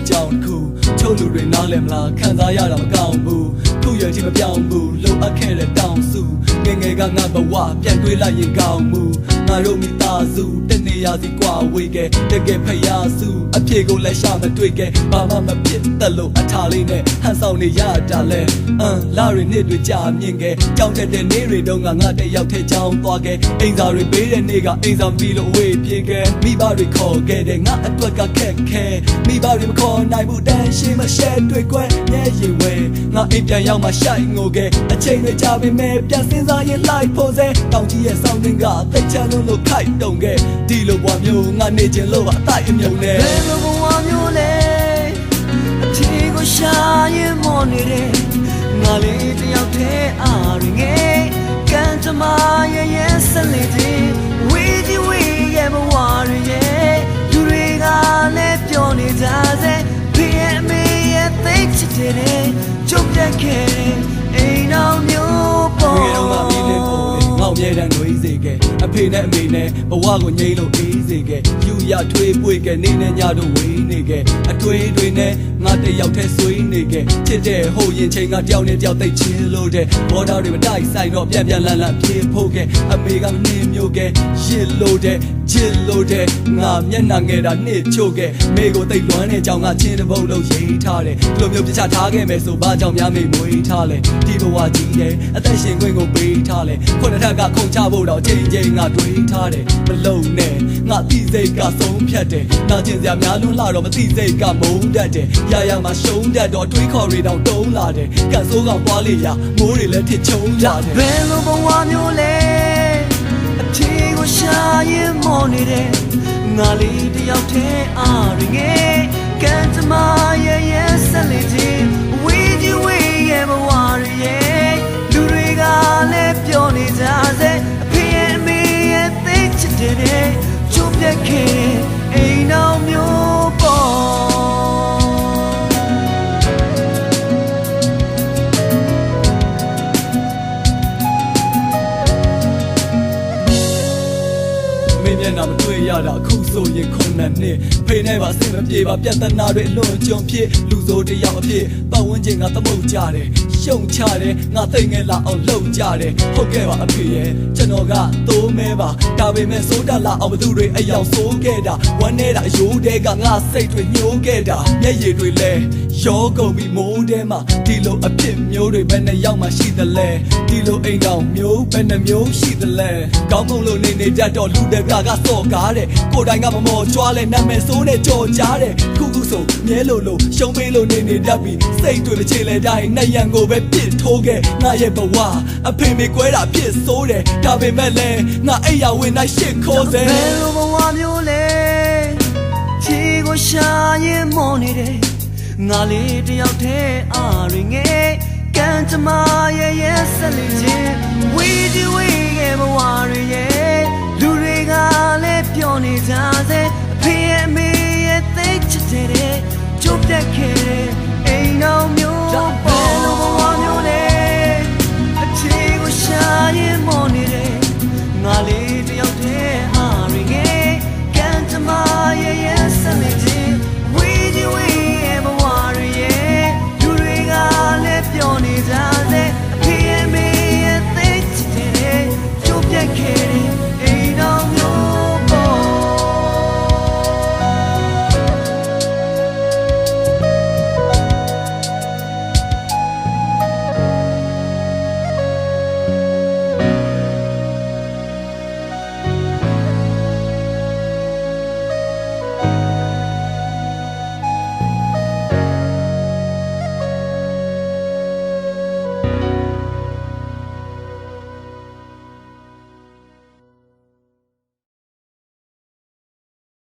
ကြောင်တစ်ခုချို့လူတွေနားလည်မလားခံစားရတာမကောင်းဘူးခုရချင်းမပြောင်းဘူးလုံအပ်ခဲ့တဲ့တောင်းစုငယ်ငယ်ကငါဘဝပြန်တွေးလိုက်ရင်ကောင်းမှုငါတို့မိသားစုတနေ့ရစီကွာဝေးခဲ့တကယ်ဖျားစုအပြေကိုလည်းရှာမတွေ့ခဲ့ဘာမှမဖြစ်သက်လို့အထာလေးနဲ့ဟန်ဆောင်နေရတာလဲလာရီနှစ်တွေကြာမြင့်ခဲ့ကြောင်တက်တဲ့နေ့တွေတုန်းကငါတယောက်ထဲကြောင်းသွားခဲ့အိမ်သာတွေပေးတဲ့နေ့ကအိမ်သာပြီးလို့ဝေးပြေးခဲ့မိဘတွေခေါ်ခဲ့တဲ့ငါအတွက်ကခက်ခဲမိဘတွေမခေါ်နိုင်ဘူးတန်ရှင်းမရှဲတွေ့ခွဲမျက်ရည်ဝဲငါအိမ်ပြန်ရောက်မှရှိုက်ငိုခဲ့အချိန်တွေကြာပေမဲ့ပြန်စင်းစားရင်လိုက်ဖို့စဲတောင်ကြီးရဲ့ဆောင်းတင်ကသိချမ်းလို့ခိုက်တုံခဲ့ဒီလိုဘဝမျိုးငါနေခြင်းလို့ပါအတိုက်အမြုံနဲ့ဘယ်လိုဘဝမျိုးလဲအထီကိုရှာရင်မောနေတဲ့ငါလေးတယောက်တည်းအားရငယ်ကန်တမရဲ့ဆက်လေတဲ့ဝီဒီဝီရဲ့ဘဝရဲ့လူတွေကလည်းပြောနေကြစေဖေးအမေရဲ့သိချစ်တဲ့ကြုံပြခဲ့တဲ့အိမ်တော်မျိုးပေါ်ငောက်မြဲတမ်းငွေစေခဲ့အဖေနဲ့အမေနဲ့ဘဝကိုငြိမ်းလို့အေးစေခဲ့ယူရထွေးပွေခဲ့နေနဲ့ညတို့ဝေးနေခဲ့အတွေးတွေနဲ့ငါတယောက်တည်းဆွေးနေခဲ့ချစ်တဲ့ဟိုရင်ချိန်ကတယောက်နဲ့တယောက်သိချင်လို့တဲ့ဘောတော်တွေမတိုက်ဆိုင်တော့ပြန်ပြန်လန်လန်ပြေဖို့ခဲ့အမေကမနှင်းမျိုးခဲ့ရစ်လို့တဲ့ချစ်လို့တဲ့ငါမျက်နှာငယ်တာနှစ်ချို့ခဲ့မေကိုသိလွမ်းတဲ့ကြောင်ကချင်းတပုတ်လုံးရေးထားတယ်ဒီလိုမျိုးပြချထားခဲ့မယ်ဆိုဘာကြောင့်များမေမွေးထားလဲဒီဘဝကြီးရဲ့အသက်ရှင်ခွင့်ကိုပေးထားလဲခုနှစ်ထပ်ကခုန်ချဖို့တော့ချိန်ချိန်ငါတွေးထားတယ်မလုံနဲ့ငါသိစိတ်ကဆုံးဖြတ်တယ်နာကျင်စရာများလွန်းလာတော့မသိစိတ်ကမုန်းတတ်တယ်ရရမှာရှုံးတတ်တော့တွေးခေါ်တွေတောင်တုံးလာတယ်ကတ်ဆိုးကောင်သွားလေရမိုးတွေလည်းထစ်ချုံကြတယ်ဘယ်လိုဘဝမျိုးလဲအထီကိုရှာရင်မောနေတဲ့ငါလေးတယောက်တည်းအားရငယ်ကန်တမရဲ့ဆက်လေတဲ့ဝီဒီဝီရဲ့ဘဝရဲ့လူတွေကလည်းပြောနေကြစေအဖေရဲ့အမေရဲ့သိချစ်တဲ့ကျုပ်ပြက်ခဲ့အိမ်တော်မျိုးပေါ်မျက်နှာမတွေ့ရတာအခုဆိုရင်ခုနှစ်နှစ်ဖေနဲ့ပါအဆင်မပြေပါပြဿနာတွေအလွန်ကြုံဖြစ်လူဆိုတယောက်အဖြစ်ပတ်ဝန်းကျင်ကသမုတ်ကြတယ်ရှုံချတယ်ငါသိငယ်လာအောင်လှုပ်ကြတယ်ဟုတ်ကဲ့ပါအဖေရဲ့ကျွန်တော်ကသိုးမဲပါဒါပေမဲ့စိုးတလာအောင်ဘသူတွေအယောင်ဆိုးခဲ့တာဝမ်းနေတာအယိုးတဲကငါစိတ်တွေညှိုးခဲ့တာမျက်ရည်တွေလဲရောကုန်ပြီးမိုးတဲမှာဒီလိုအဖြစ်မျိုးတွေဘယ်နှယောက်မှရှိသလဲဒီလိုအိမ်တော်မျိုးဘယ်နှမျိုးရှိသလဲကောင်းမုံလို့နေတတ်တော့လူတွေကစော့ကားတဲ့ကိုယ်တိုင်ကမမော်ကြွားလဲနာမည်ဆိုးနဲ့ကြော်ကြားတဲ့ခုဆိုမြဲလို့ရှုံးပေးလို့နေတတ်ပြီးစိတ်တွေမချေလဲတိုင်းနှရံကိုပဲပြစ်ထိုးခဲ့ငါရဲ့ဘဝအဖေမေကွဲတာဖြစ်ဆိုးတယ်ဒါပေမဲ့လဲငါအိယာဝင်နိုင်ရှစ်ခိုးစေဘယ်လိုဘဝမျိုးလဲချီကိုရှာရင်မော်နေတယ်ငါလေးတယောက်တည်းအားရငယ်ကန်တမရဲ့ဆက်လေခြင်းဝီဒီဝီရဲ့ဘဝရဲ့လူတွေကလည်းပြောနေကြစေအဖေရဲ့အမေရဲ့သိချစ်တဲ့ကျုပ်ပြက်ခဲ့အိမ်တော်မျိုး